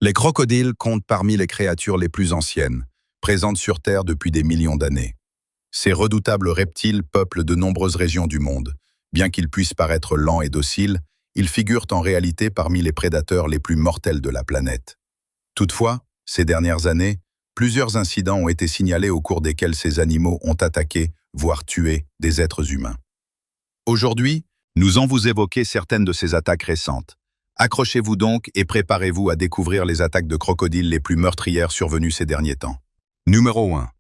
Les crocodiles comptent parmi les créatures les plus anciennes, présentes sur Terre depuis des millions d'années. Ces redoutables reptiles peuplent de nombreuses régions du monde. Bien qu'ils puissent paraître lents et dociles, ils figurent en réalité parmi les prédateurs les plus mortels de la planète. Toutefois, ces dernières années, plusieurs incidents ont été signalés au cours desquels ces animaux ont attaqué, voire tué, des êtres humains. Aujourd'hui, nous en vous évoquer certaines de ces attaques récentes. Accrochez-vous donc et préparez-vous à découvrir les attaques de crocodiles les plus meurtrières survenues ces derniers temps. Numéro 1.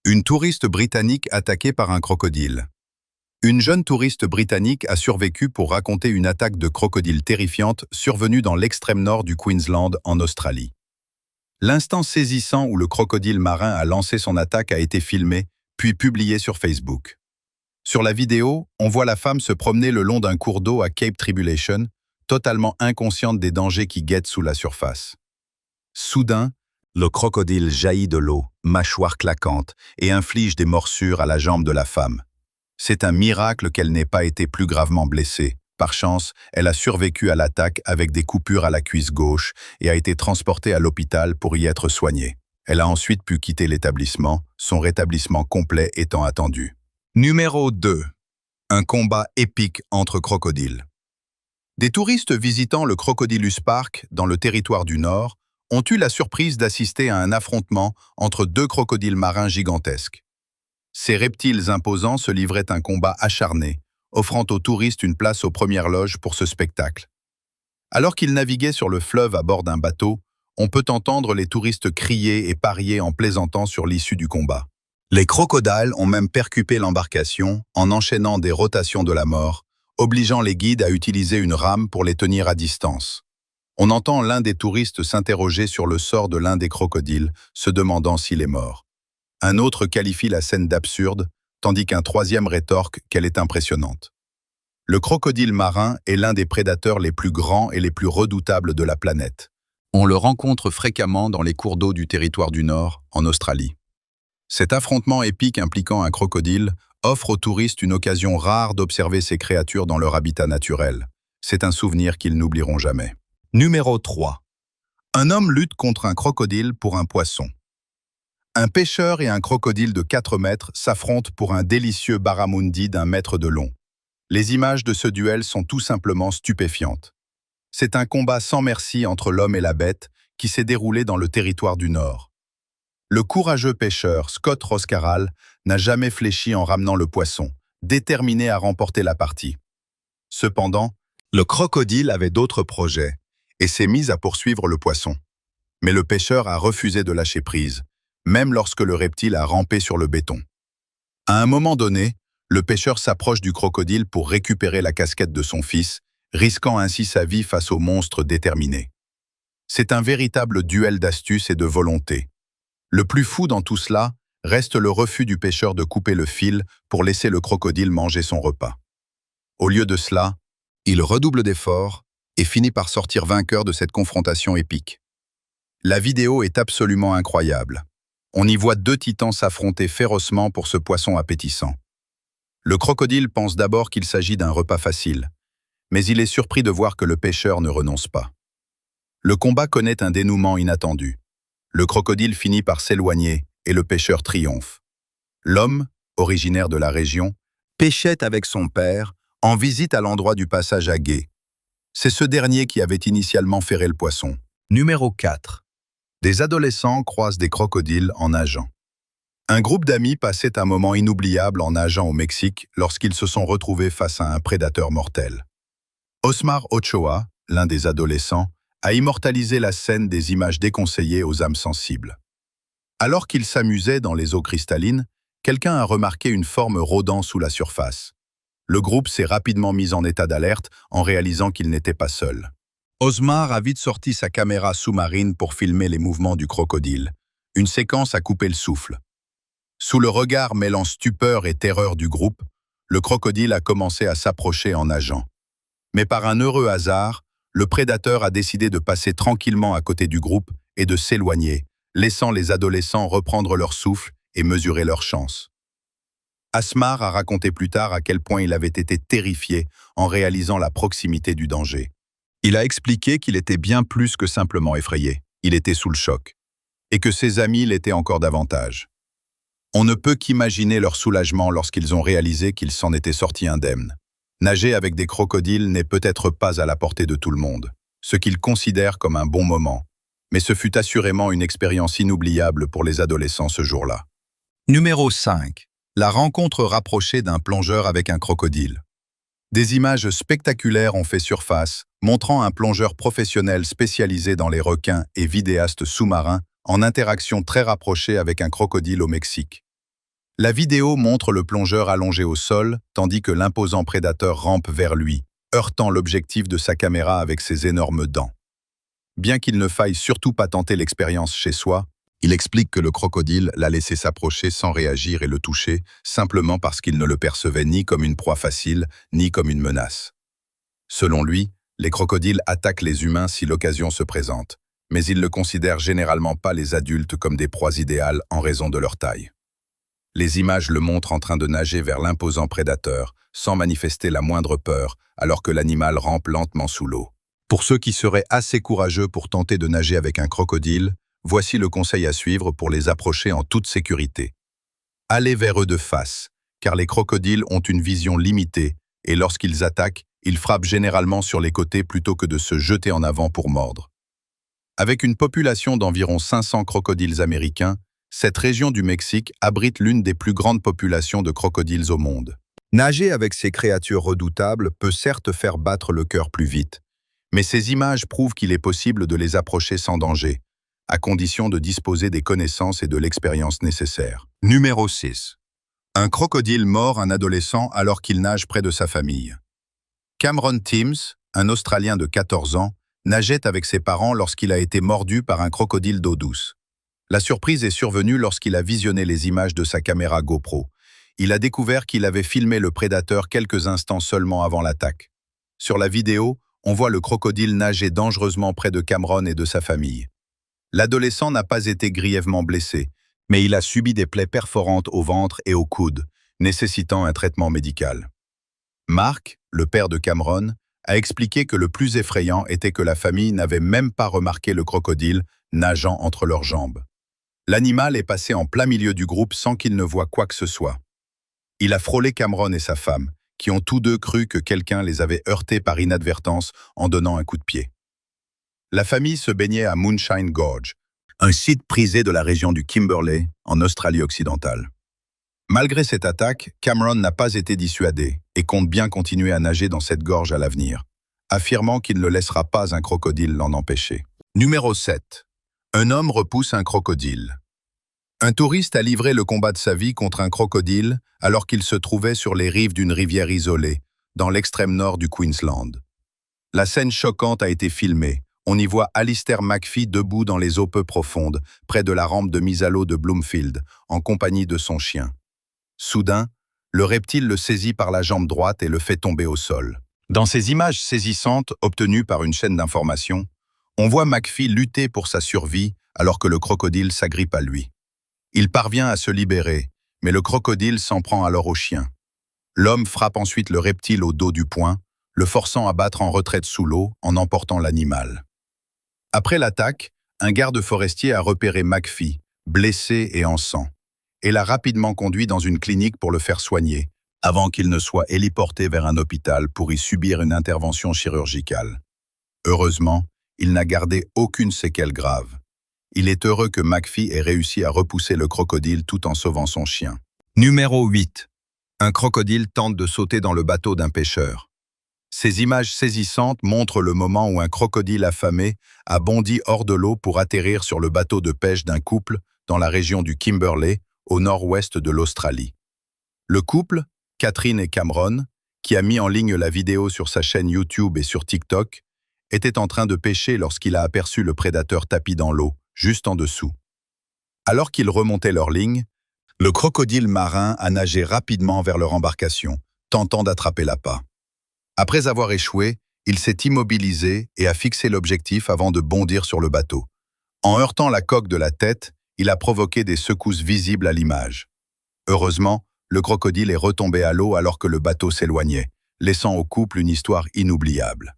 Une touriste britannique attaquée par un crocodile. Une jeune touriste britannique a survécu pour raconter une attaque de crocodile terrifiante survenue dans l'extrême nord du Queensland en Australie. L'instant saisissant où le crocodile marin a lancé son attaque a été filmé, puis publié sur Facebook. Sur la vidéo, on voit la femme se promener le long d'un cours d'eau à Cape Tribulation, totalement inconsciente des dangers qui guettent sous la surface. Soudain, le crocodile jaillit de l'eau, mâchoire claquante, et inflige des morsures à la jambe de la femme. C'est un miracle qu'elle n'ait pas été plus gravement blessée. Par chance, elle a survécu à l'attaque avec des coupures à la cuisse gauche et a été transportée à l'hôpital pour y être soignée. Elle a ensuite pu quitter l'établissement, son rétablissement complet étant attendu. Numéro 2. Un combat épique entre crocodiles. Des touristes visitant le Crocodilus Park, dans le territoire du Nord, ont eu la surprise d'assister à un affrontement entre deux crocodiles marins gigantesques. Ces reptiles imposants se livraient un combat acharné, offrant aux touristes une place aux premières loges pour ce spectacle. Alors qu'ils naviguaient sur le fleuve à bord d'un bateau, on peut entendre les touristes crier et parier en plaisantant sur l'issue du combat. Les crocodiles ont même percuté l'embarcation en enchaînant des rotations de la mort, obligeant les guides à utiliser une rame pour les tenir à distance. On entend l'un des touristes s'interroger sur le sort de l'un des crocodiles, se demandant s'il est mort. Un autre qualifie la scène d'absurde, tandis qu'un troisième rétorque qu'elle est impressionnante. Le crocodile marin est l'un des prédateurs les plus grands et les plus redoutables de la planète. On le rencontre fréquemment dans les cours d'eau du territoire du Nord, en Australie. Cet affrontement épique impliquant un crocodile offre aux touristes une occasion rare d'observer ces créatures dans leur habitat naturel. C'est un souvenir qu'ils n'oublieront jamais. Numéro 3. Un homme lutte contre un crocodile pour un poisson. Un pêcheur et un crocodile de 4 mètres s'affrontent pour un délicieux barramundi d'1 mètre de long. Les images de ce duel sont tout simplement stupéfiantes. C'est un combat sans merci entre l'homme et la bête qui s'est déroulé dans le territoire du Nord. Le courageux pêcheur Scott Roscaral n'a jamais fléchi en ramenant le poisson, déterminé à remporter la partie. Cependant, le crocodile avait d'autres projets et s'est mis à poursuivre le poisson. Mais le pêcheur a refusé de lâcher prise, même lorsque le reptile a rampé sur le béton. À un moment donné, le pêcheur s'approche du crocodile pour récupérer la casquette de son fils, risquant ainsi sa vie face au monstre déterminé. C'est un véritable duel d'astuce et de volonté. Le plus fou dans tout cela reste le refus du pêcheur de couper le fil pour laisser le crocodile manger son repas. Au lieu de cela, il redouble d'efforts et finit par sortir vainqueur de cette confrontation épique. La vidéo est absolument incroyable. On y voit 2 titans s'affronter férocement pour ce poisson appétissant. Le crocodile pense d'abord qu'il s'agit d'un repas facile, mais il est surpris de voir que le pêcheur ne renonce pas. Le combat connaît un dénouement inattendu. Le crocodile finit par s'éloigner et le pêcheur triomphe. L'homme, originaire de la région, pêchait avec son père en visite à l'endroit du passage à gué. C'est ce dernier qui avait initialement ferré le poisson. Numéro 4. Des adolescents croisent des crocodiles en nageant. Un groupe d'amis passait un moment inoubliable en nageant au Mexique lorsqu'ils se sont retrouvés face à un prédateur mortel. Osmar Ochoa, l'un des adolescents, a immortalisé la scène des images déconseillées aux âmes sensibles. Alors qu'il s'amusait dans les eaux cristallines, quelqu'un a remarqué une forme rôdant sous la surface. Le groupe s'est rapidement mis en état d'alerte en réalisant qu'il n'était pas seul. Osmar a vite sorti sa caméra sous-marine pour filmer les mouvements du crocodile. Une séquence a coupé le souffle. Sous le regard mêlant stupeur et terreur du groupe, le crocodile a commencé à s'approcher en nageant. Mais par un heureux hasard, le prédateur a décidé de passer tranquillement à côté du groupe et de s'éloigner, laissant les adolescents reprendre leur souffle et mesurer leur chance. Asmar a raconté plus tard à quel point il avait été terrifié en réalisant la proximité du danger. Il a expliqué qu'il était bien plus que simplement effrayé. il était sous le choc, et que ses amis l'étaient encore davantage. On ne peut qu'imaginer leur soulagement lorsqu'ils ont réalisé qu'ils s'en étaient sortis indemnes. Nager avec des crocodiles n'est peut-être pas à la portée de tout le monde, ce qu'ils considèrent comme un bon moment, mais ce fut assurément une expérience inoubliable pour les adolescents ce jour-là. Numéro 5. La rencontre rapprochée d'un plongeur avec un crocodile. Des images spectaculaires ont fait surface, montrant un plongeur professionnel spécialisé dans les requins et vidéaste sous-marin en interaction très rapprochée avec un crocodile au Mexique. La vidéo montre le plongeur allongé au sol, tandis que l'imposant prédateur rampe vers lui, heurtant l'objectif de sa caméra avec ses énormes dents. Bien qu'il ne faille surtout pas tenter l'expérience chez soi, il explique que le crocodile l'a laissé s'approcher sans réagir et le toucher, simplement parce qu'il ne le percevait ni comme une proie facile, ni comme une menace. Selon lui, les crocodiles attaquent les humains si l'occasion se présente, mais ils ne considèrent généralement pas les adultes comme des proies idéales en raison de leur taille. Les images le montrent en train de nager vers l'imposant prédateur, sans manifester la moindre peur, alors que l'animal rampe lentement sous l'eau. Pour ceux qui seraient assez courageux pour tenter de nager avec un crocodile, voici le conseil à suivre pour les approcher en toute sécurité. Allez vers eux de face, car les crocodiles ont une vision limitée et lorsqu'ils attaquent, ils frappent généralement sur les côtés plutôt que de se jeter en avant pour mordre. Avec une population d'environ 500 crocodiles américains, cette région du Mexique abrite l'une des plus grandes populations de crocodiles au monde. Nager avec ces créatures redoutables peut certes faire battre le cœur plus vite, mais ces images prouvent qu'il est possible de les approcher sans danger, à condition de disposer des connaissances et de l'expérience nécessaires. Numéro 6. Un crocodile mord un adolescent alors qu'il nage près de sa famille. Cameron Timms, un Australien de 14 ans, nageait avec ses parents lorsqu'il a été mordu par un crocodile d'eau douce. La surprise est survenue lorsqu'il a visionné les images de sa caméra GoPro. Il a découvert qu'il avait filmé le prédateur quelques instants seulement avant l'attaque. Sur la vidéo, on voit le crocodile nager dangereusement près de Cameron et de sa famille. L'adolescent n'a pas été grièvement blessé, mais il a subi des plaies perforantes au ventre et au coude, nécessitant un traitement médical. Mark, le père de Cameron, a expliqué que le plus effrayant était que la famille n'avait même pas remarqué le crocodile nageant entre leurs jambes. L'animal est passé en plein milieu du groupe sans qu'il ne voie quoi que ce soit. Il a frôlé Cameron et sa femme, qui ont tous deux cru que quelqu'un les avait heurtés par inadvertance en donnant un coup de pied. La famille se baignait à Moonshine Gorge, un site prisé de la région du Kimberley, en Australie-Occidentale. Malgré cette attaque, Cameron n'a pas été dissuadé et compte bien continuer à nager dans cette gorge à l'avenir, affirmant qu'il ne laissera pas un crocodile l'en empêcher. Numéro 7. Un homme repousse un crocodile. Un touriste a livré le combat de sa vie contre un crocodile alors qu'il se trouvait sur les rives d'une rivière isolée, dans l'extrême nord du Queensland. La scène choquante a été filmée. On y voit Alistair McPhee debout dans les eaux peu profondes, près de la rampe de mise à l'eau de Bloomfield, en compagnie de son chien. Soudain, le reptile le saisit par la jambe droite et le fait tomber au sol. Dans ces images saisissantes obtenues par une chaîne d'information, on voit McPhee lutter pour sa survie alors que le crocodile s'agrippe à lui. Il parvient à se libérer, mais le crocodile s'en prend alors au chien. L'homme frappe ensuite le reptile au dos du poing, le forçant à battre en retraite sous l'eau en emportant l'animal. Après l'attaque, un garde forestier a repéré McPhee, blessé et en sang, et l'a rapidement conduit dans une clinique pour le faire soigner, avant qu'il ne soit héliporté vers un hôpital pour y subir une intervention chirurgicale. Heureusement, il n'a gardé aucune séquelle grave. Il est heureux que McPhee ait réussi à repousser le crocodile tout en sauvant son chien. Numéro 8. Un crocodile tente de sauter dans le bateau d'un pêcheur. Ces images saisissantes montrent le moment où un crocodile affamé a bondi hors de l'eau pour atterrir sur le bateau de pêche d'un couple dans la région du Kimberley, au nord-ouest de l'Australie. Le couple, Catherine et Cameron, qui a mis en ligne la vidéo sur sa chaîne YouTube et sur TikTok, était en train de pêcher lorsqu'il a aperçu le prédateur tapi dans l'eau, juste en dessous. Alors qu'ils remontaient leur ligne, le crocodile marin a nagé rapidement vers leur embarcation, tentant d'attraper l'appât. Après avoir échoué, il s'est immobilisé et a fixé l'objectif avant de bondir sur le bateau. En heurtant la coque de la tête, il a provoqué des secousses visibles à l'image. Heureusement, le crocodile est retombé à l'eau alors que le bateau s'éloignait, laissant au couple une histoire inoubliable.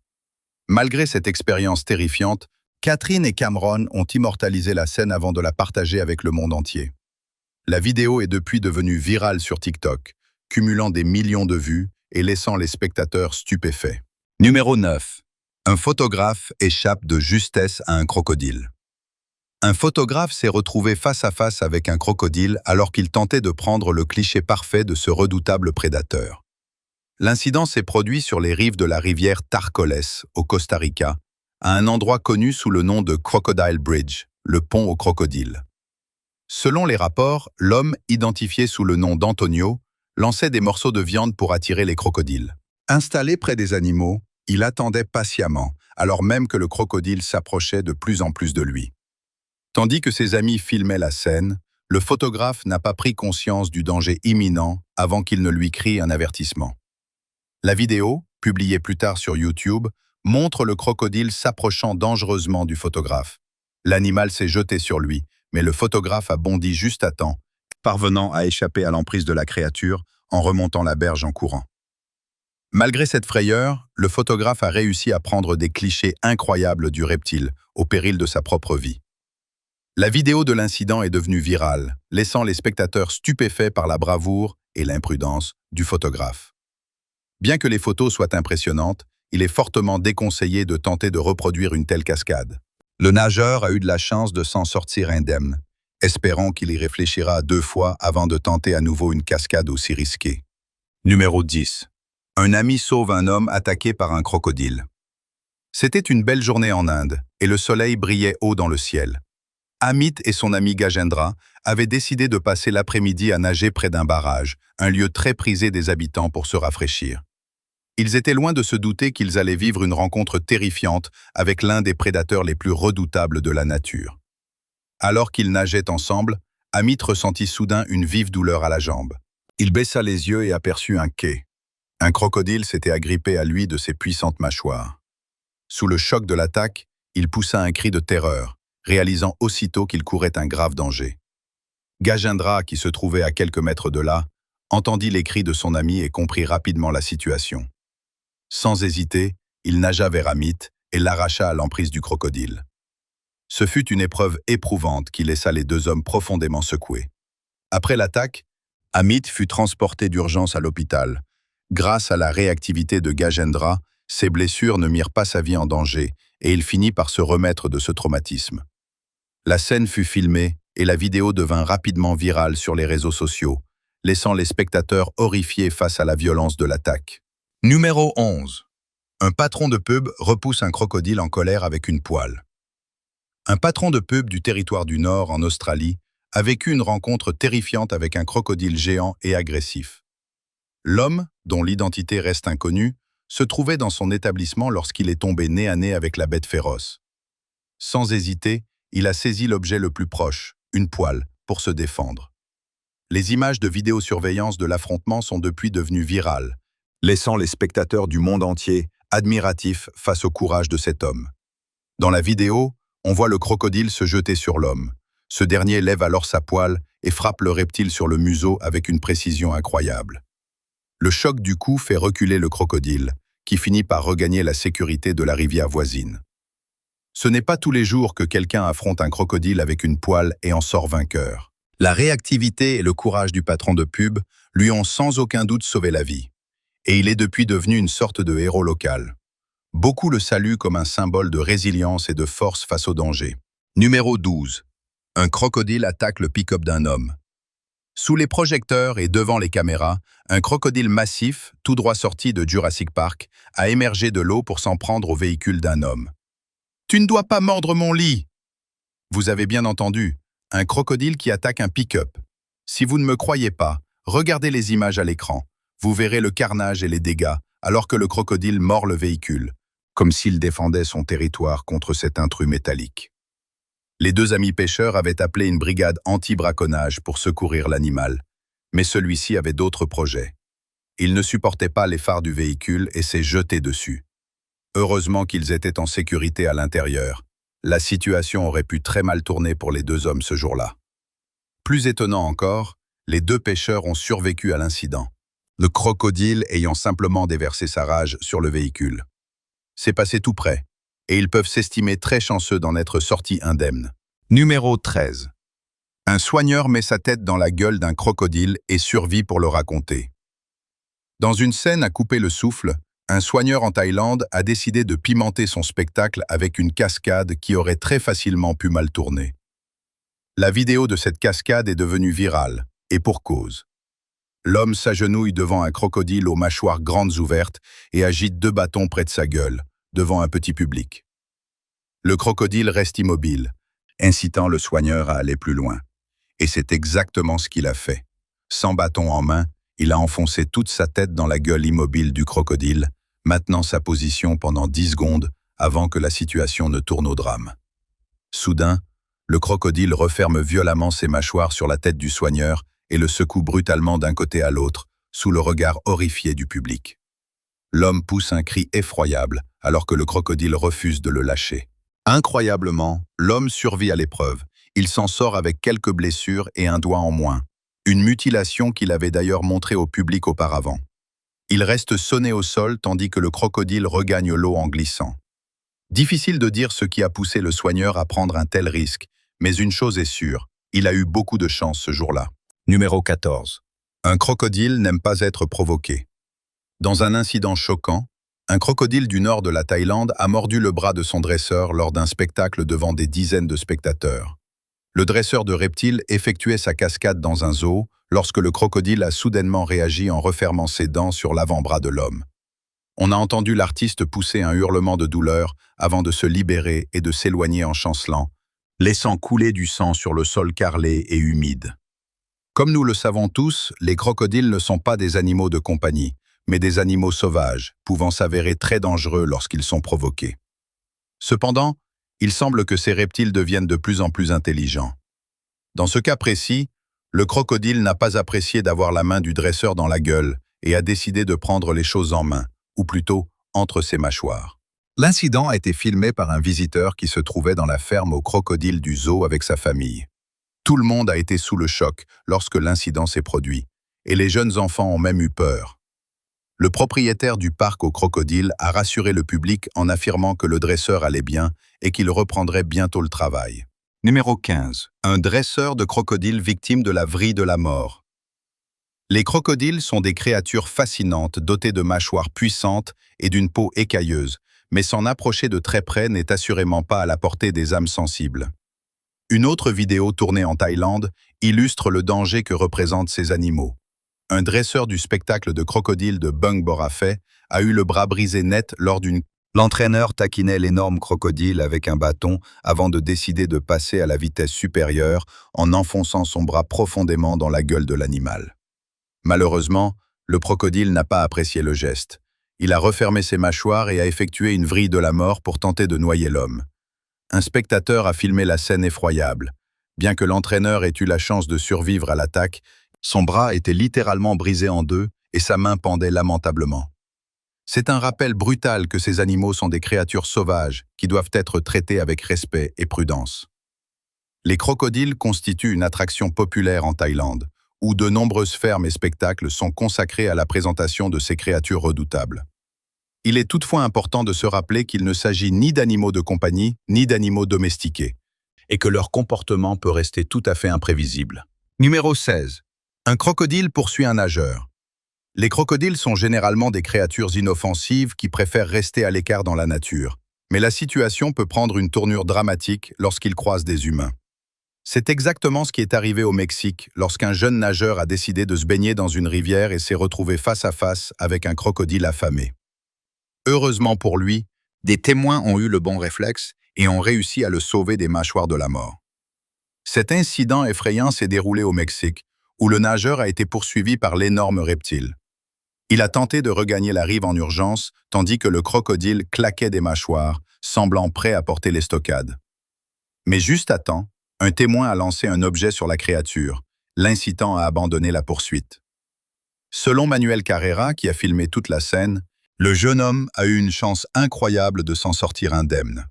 Malgré cette expérience terrifiante, Catherine et Cameron ont immortalisé la scène avant de la partager avec le monde entier. La vidéo est depuis devenue virale sur TikTok, cumulant des millions de vues et laissant les spectateurs stupéfaits. Numéro 9. Un photographe échappe de justesse à un crocodile. Un photographe s'est retrouvé face à face avec un crocodile alors qu'il tentait de prendre le cliché parfait de ce redoutable prédateur. L'incident s'est produit sur les rives de la rivière Tarcoles, au Costa Rica, à un endroit connu sous le nom de Crocodile Bridge, le pont aux crocodiles. Selon les rapports, l'homme, identifié sous le nom d'Antonio, lançait des morceaux de viande pour attirer les crocodiles. Installé près des animaux, il attendait patiemment, alors même que le crocodile s'approchait de plus en plus de lui. Tandis que ses amis filmaient la scène, le photographe n'a pas pris conscience du danger imminent avant qu'il ne lui crie un avertissement. La vidéo, publiée plus tard sur YouTube, montre le crocodile s'approchant dangereusement du photographe. L'animal s'est jeté sur lui, mais le photographe a bondi juste à temps, parvenant à échapper à l'emprise de la créature en remontant la berge en courant. Malgré cette frayeur, le photographe a réussi à prendre des clichés incroyables du reptile, au péril de sa propre vie. La vidéo de l'incident est devenue virale, laissant les spectateurs stupéfaits par la bravoure et l'imprudence du photographe. Bien que les photos soient impressionnantes, il est fortement déconseillé de tenter de reproduire une telle cascade. Le nageur a eu de la chance de s'en sortir indemne. Espérons qu'il y réfléchira 2 fois avant de tenter à nouveau une cascade aussi risquée. Numéro 10. Un ami sauve un homme attaqué par un crocodile. C'était une belle journée en Inde, et le soleil brillait haut dans le ciel. Amit et son ami Gajendra avaient décidé de passer l'après-midi à nager près d'un barrage, un lieu très prisé des habitants pour se rafraîchir. Ils étaient loin de se douter qu'ils allaient vivre une rencontre terrifiante avec l'un des prédateurs les plus redoutables de la nature. Alors qu'ils nageaient ensemble, Amit ressentit soudain une vive douleur à la jambe. Il baissa les yeux et aperçut un quai. Un crocodile s'était agrippé à lui de ses puissantes mâchoires. Sous le choc de l'attaque, il poussa un cri de terreur, réalisant aussitôt qu'il courait un grave danger. Gajendra, qui se trouvait à quelques mètres de là, entendit les cris de son ami et comprit rapidement la situation. Sans hésiter, il nagea vers Amit et l'arracha à l'emprise du crocodile. Ce fut une épreuve éprouvante qui laissa les 2 hommes profondément secoués. Après l'attaque, Amit fut transporté d'urgence à l'hôpital. Grâce à la réactivité de Gajendra, ses blessures ne mirent pas sa vie en danger et il finit par se remettre de ce traumatisme. La scène fut filmée et la vidéo devint rapidement virale sur les réseaux sociaux, laissant les spectateurs horrifiés face à la violence de l'attaque. Numéro 11. Un patron de pub repousse un crocodile en colère avec une poêle. Un patron de pub du territoire du Nord, en Australie, a vécu une rencontre terrifiante avec un crocodile géant et agressif. L'homme, dont l'identité reste inconnue, se trouvait dans son établissement lorsqu'il est tombé nez à nez avec la bête féroce. Sans hésiter, il a saisi l'objet le plus proche, une poêle, pour se défendre. Les images de vidéosurveillance de l'affrontement sont depuis devenues virales, laissant les spectateurs du monde entier admiratifs face au courage de cet homme. Dans la vidéo, on voit le crocodile se jeter sur l'homme. Ce dernier lève alors sa poêle et frappe le reptile sur le museau avec une précision incroyable. Le choc du coup fait reculer le crocodile, qui finit par regagner la sécurité de la rivière voisine. Ce n'est pas tous les jours que quelqu'un affronte un crocodile avec une poêle et en sort vainqueur. La réactivité et le courage du patron de pub lui ont sans aucun doute sauvé la vie. Et il est depuis devenu une sorte de héros local. Beaucoup le saluent comme un symbole de résilience et de force face au danger. Numéro 12. Un crocodile attaque le pick-up d'un homme. Sous les projecteurs et devant les caméras, un crocodile massif, tout droit sorti de Jurassic Park, a émergé de l'eau pour s'en prendre au véhicule d'un homme. « Tu ne dois pas mordre mon lit !» Vous avez bien entendu, un crocodile qui attaque un pick-up. Si vous ne me croyez pas, regardez les images à l'écran. Vous verrez le carnage et les dégâts, alors que le crocodile mord le véhicule, comme s'il défendait son territoire contre cet intrus métallique. Les 2 amis pêcheurs avaient appelé une brigade anti-braconnage pour secourir l'animal, mais celui-ci avait d'autres projets. Il ne supportait pas les phares du véhicule et s'est jeté dessus. Heureusement qu'ils étaient en sécurité à l'intérieur. La situation aurait pu très mal tourner pour les 2 hommes ce jour-là. Plus étonnant encore, les 2 pêcheurs ont survécu à l'incident, le crocodile ayant simplement déversé sa rage sur le véhicule. C'est passé tout près, et ils peuvent s'estimer très chanceux d'en être sortis indemnes. Numéro 13. Un soigneur met sa tête dans la gueule d'un crocodile et survit pour le raconter. Dans une scène à couper le souffle, un soigneur en Thaïlande a décidé de pimenter son spectacle avec une cascade qui aurait très facilement pu mal tourner. La vidéo de cette cascade est devenue virale, et pour cause. L'homme s'agenouille devant un crocodile aux mâchoires grandes ouvertes et agite 2 bâtons près de sa gueule, devant un petit public. Le crocodile reste immobile, incitant le soigneur à aller plus loin. Et c'est exactement ce qu'il a fait. Sans bâton en main, il a enfoncé toute sa tête dans la gueule immobile du crocodile, maintenant sa position pendant 10 secondes avant que la situation ne tourne au drame. Soudain, le crocodile referme violemment ses mâchoires sur la tête du soigneur et le secoue brutalement d'un côté à l'autre, sous le regard horrifié du public. L'homme pousse un cri effroyable alors que le crocodile refuse de le lâcher. Incroyablement, l'homme survit à l'épreuve. Il s'en sort avec quelques blessures et un doigt en moins. Une mutilation qu'il avait d'ailleurs montrée au public auparavant. Il reste sonné au sol tandis que le crocodile regagne l'eau en glissant. Difficile de dire ce qui a poussé le soigneur à prendre un tel risque, mais une chose est sûre, il a eu beaucoup de chance ce jour-là. Numéro 14. Un crocodile n'aime pas être provoqué. Dans un incident choquant, un crocodile du nord de la Thaïlande a mordu le bras de son dresseur lors d'un spectacle devant des dizaines de spectateurs. Le dresseur de reptiles effectuait sa cascade dans un zoo lorsque le crocodile a soudainement réagi en refermant ses dents sur l'avant-bras de l'homme. On a entendu l'artiste pousser un hurlement de douleur avant de se libérer et de s'éloigner en chancelant, laissant couler du sang sur le sol carrelé et humide. Comme nous le savons tous, les crocodiles ne sont pas des animaux de compagnie, mais des animaux sauvages, pouvant s'avérer très dangereux lorsqu'ils sont provoqués. Cependant, il semble que ces reptiles deviennent de plus en plus intelligents. Dans ce cas précis, le crocodile n'a pas apprécié d'avoir la main du dresseur dans la gueule et a décidé de prendre les choses en main, ou plutôt entre ses mâchoires. L'incident a été filmé par un visiteur qui se trouvait dans la ferme aux crocodiles du zoo avec sa famille. Tout le monde a été sous le choc lorsque l'incident s'est produit, et les jeunes enfants ont même eu peur. Le propriétaire du parc aux crocodiles a rassuré le public en affirmant que le dresseur allait bien et qu'il reprendrait bientôt le travail. Numéro 15. Un dresseur de crocodile victime de la vrille de la mort. Les crocodiles sont des créatures fascinantes dotées de mâchoires puissantes et d'une peau écailleuse, mais s'en approcher de très près n'est assurément pas à la portée des âmes sensibles. Une autre vidéo tournée en Thaïlande illustre le danger que représentent ces animaux. Un dresseur du spectacle de crocodile de Bung Boraphay a eu le bras brisé net lors d'une... L'entraîneur taquinait l'énorme crocodile avec un bâton avant de décider de passer à la vitesse supérieure en enfonçant son bras profondément dans la gueule de l'animal. Malheureusement, le crocodile n'a pas apprécié le geste. Il a refermé ses mâchoires et a effectué une vrille de la mort pour tenter de noyer l'homme. Un spectateur a filmé la scène effroyable. Bien que l'entraîneur ait eu la chance de survivre à l'attaque, son bras était littéralement brisé en deux et sa main pendait lamentablement. C'est un rappel brutal que ces animaux sont des créatures sauvages qui doivent être traitées avec respect et prudence. Les crocodiles constituent une attraction populaire en Thaïlande, où de nombreuses fermes et spectacles sont consacrés à la présentation de ces créatures redoutables. Il est toutefois important de se rappeler qu'il ne s'agit ni d'animaux de compagnie, ni d'animaux domestiqués, et que leur comportement peut rester tout à fait imprévisible. Numéro 16. Un crocodile poursuit un nageur. Les crocodiles sont généralement des créatures inoffensives qui préfèrent rester à l'écart dans la nature, mais la situation peut prendre une tournure dramatique lorsqu'ils croisent des humains. C'est exactement ce qui est arrivé au Mexique lorsqu'un jeune nageur a décidé de se baigner dans une rivière et s'est retrouvé face à face avec un crocodile affamé. Heureusement pour lui, des témoins ont eu le bon réflexe et ont réussi à le sauver des mâchoires de la mort. Cet incident effrayant s'est déroulé au Mexique, où le nageur a été poursuivi par l'énorme reptile. Il a tenté de regagner la rive en urgence, tandis que le crocodile claquait des mâchoires, semblant prêt à porter l'estocade. Mais juste à temps, un témoin a lancé un objet sur la créature, l'incitant à abandonner la poursuite. Selon Manuel Carrera, qui a filmé toute la scène, le jeune homme a eu une chance incroyable de s'en sortir indemne.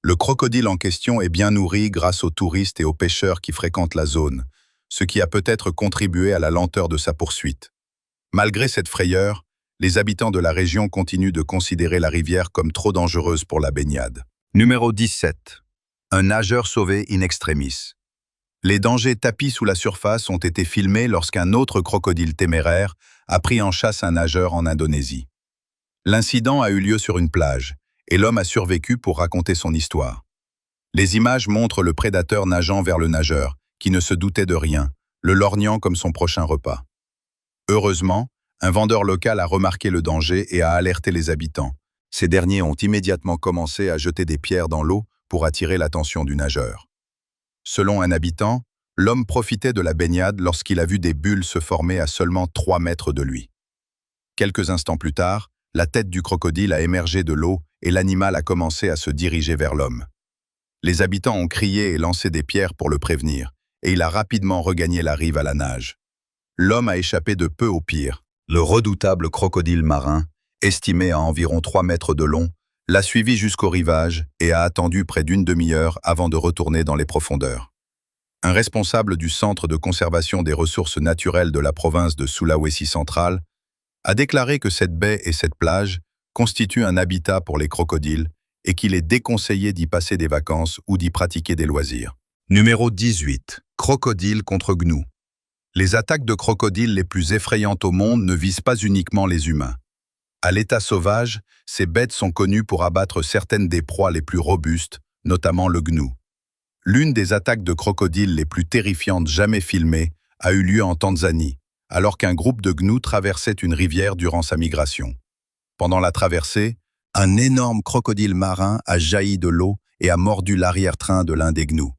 Le crocodile en question est bien nourri grâce aux touristes et aux pêcheurs qui fréquentent la zone, ce qui a peut-être contribué à la lenteur de sa poursuite. Malgré cette frayeur, les habitants de la région continuent de considérer la rivière comme trop dangereuse pour la baignade. Numéro 17. Un nageur sauvé in extremis. Les dangers tapis sous la surface ont été filmés lorsqu'un autre crocodile téméraire a pris en chasse un nageur en Indonésie. L'incident a eu lieu sur une plage, et l'homme a survécu pour raconter son histoire. Les images montrent le prédateur nageant vers le nageur, qui ne se doutait de rien, le lorgnant comme son prochain repas. Heureusement, un vendeur local a remarqué le danger et a alerté les habitants. Ces derniers ont immédiatement commencé à jeter des pierres dans l'eau pour attirer l'attention du nageur. Selon un habitant, l'homme profitait de la baignade lorsqu'il a vu des bulles se former à seulement 3 mètres de lui. Quelques instants plus tard, la tête du crocodile a émergé de l'eau et l'animal a commencé à se diriger vers l'homme. Les habitants ont crié et lancé des pierres pour le prévenir, et il a rapidement regagné la rive à la nage. L'homme a échappé de peu au pire. Le redoutable crocodile marin, estimé à environ 3 mètres de long, l'a suivi jusqu'au rivage et a attendu près d'une demi-heure avant de retourner dans les profondeurs. Un responsable du Centre de conservation des ressources naturelles de la province de Sulawesi centrale a déclaré que cette baie et cette plage constituent un habitat pour les crocodiles et qu'il est déconseillé d'y passer des vacances ou d'y pratiquer des loisirs. Numéro 18. Crocodile contre gnou. Les attaques de crocodiles les plus effrayantes au monde ne visent pas uniquement les humains. À l'état sauvage, ces bêtes sont connues pour abattre certaines des proies les plus robustes, notamment le gnou. L'une des attaques de crocodiles les plus terrifiantes jamais filmées a eu lieu en Tanzanie, alors qu'un groupe de gnous traversait une rivière durant sa migration. Pendant la traversée, un énorme crocodile marin a jailli de l'eau et a mordu l'arrière-train de l'un des gnous.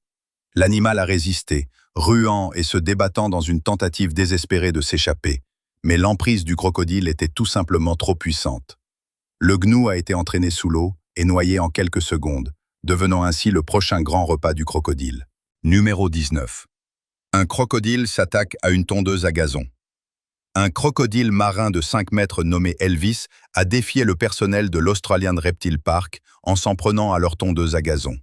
L'animal a résisté, ruant et se débattant dans une tentative désespérée de s'échapper, mais l'emprise du crocodile était tout simplement trop puissante. Le gnou a été entraîné sous l'eau et noyé en quelques secondes, devenant ainsi le prochain grand repas du crocodile. Numéro 19. Un crocodile s'attaque à une tondeuse à gazon. Un crocodile marin de 5 mètres nommé Elvis a défié le personnel de l'Australian Reptile Park en s'en prenant à leur tondeuse à gazon.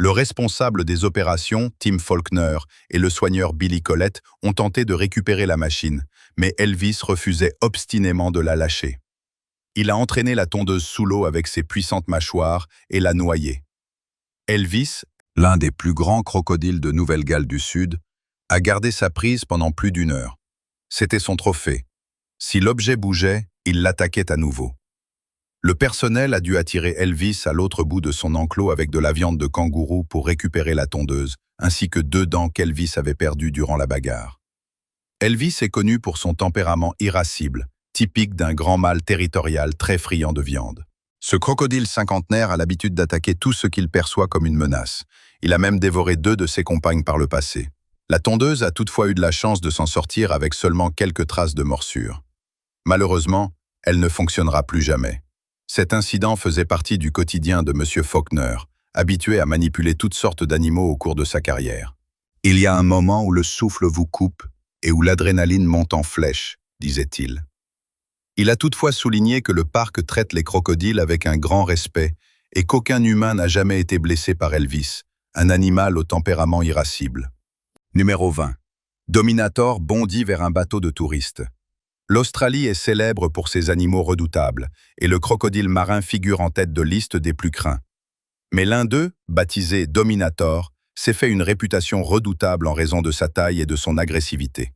Le responsable des opérations, Tim Faulkner, et le soigneur Billy Collett ont tenté de récupérer la machine, mais Elvis refusait obstinément de la lâcher. Il a entraîné la tondeuse sous l'eau avec ses puissantes mâchoires et l'a noyée. Elvis, l'un des plus grands crocodiles de Nouvelle-Galles du Sud, a gardé sa prise pendant plus d'1 heure. C'était son trophée. Si l'objet bougeait, il l'attaquait à nouveau. Le personnel a dû attirer Elvis à l'autre bout de son enclos avec de la viande de kangourou pour récupérer la tondeuse, ainsi que 2 dents qu'Elvis avait perdues durant la bagarre. Elvis est connu pour son tempérament irascible, typique d'un grand mâle territorial très friand de viande. Ce crocodile cinquantenaire a l'habitude d'attaquer tout ce qu'il perçoit comme une menace. Il a même dévoré 2 de ses compagnes par le passé. La tondeuse a toutefois eu de la chance de s'en sortir avec seulement quelques traces de morsure. Malheureusement, elle ne fonctionnera plus jamais. Cet incident faisait partie du quotidien de M. Faulkner, habitué à manipuler toutes sortes d'animaux au cours de sa carrière. « Il y a un moment où le souffle vous coupe et où l'adrénaline monte en flèche », disait-il. Il a toutefois souligné que le parc traite les crocodiles avec un grand respect et qu'aucun humain n'a jamais été blessé par Elvis, un animal au tempérament irascible. Numéro 20. Dominator bondit vers un bateau de touristes. L'Australie est célèbre pour ses animaux redoutables, et le crocodile marin figure en tête de liste des plus craints. Mais l'un d'eux, baptisé Dominator, s'est fait une réputation redoutable en raison de sa taille et de son agressivité.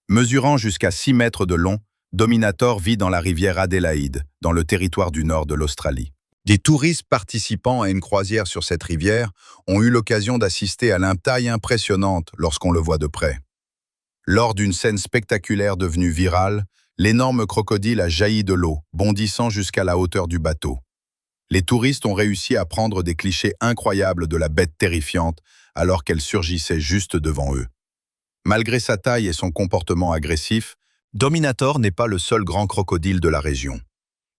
Mesurant jusqu'à 6 mètres de long, Dominator vit dans la rivière Adélaïde, dans le territoire du nord de l'Australie. Des touristes participant à une croisière sur cette rivière ont eu l'occasion d'assister à une taille impressionnante lorsqu'on le voit de près. Lors d'une scène spectaculaire devenue virale, l'énorme crocodile a jailli de l'eau, bondissant jusqu'à la hauteur du bateau. Les touristes ont réussi à prendre des clichés incroyables de la bête terrifiante alors qu'elle surgissait juste devant eux. Malgré sa taille et son comportement agressif, Dominator n'est pas le seul grand crocodile de la région.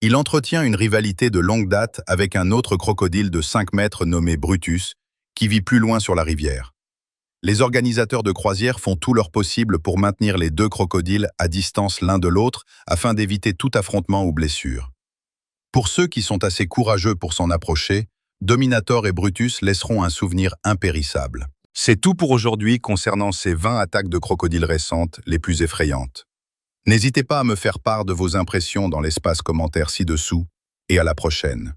Il entretient une rivalité de longue date avec un autre crocodile de 5 mètres nommé Brutus, qui vit plus loin sur la rivière. Les organisateurs de croisières font tout leur possible pour maintenir les 2 crocodiles à distance l'un de l'autre afin d'éviter tout affrontement ou blessure. Pour ceux qui sont assez courageux pour s'en approcher, Dominator et Brutus laisseront un souvenir impérissable. C'est tout pour aujourd'hui concernant ces 20 attaques de crocodiles récentes les plus effrayantes. N'hésitez pas à me faire part de vos impressions dans l'espace commentaire ci-dessous, et à la prochaine.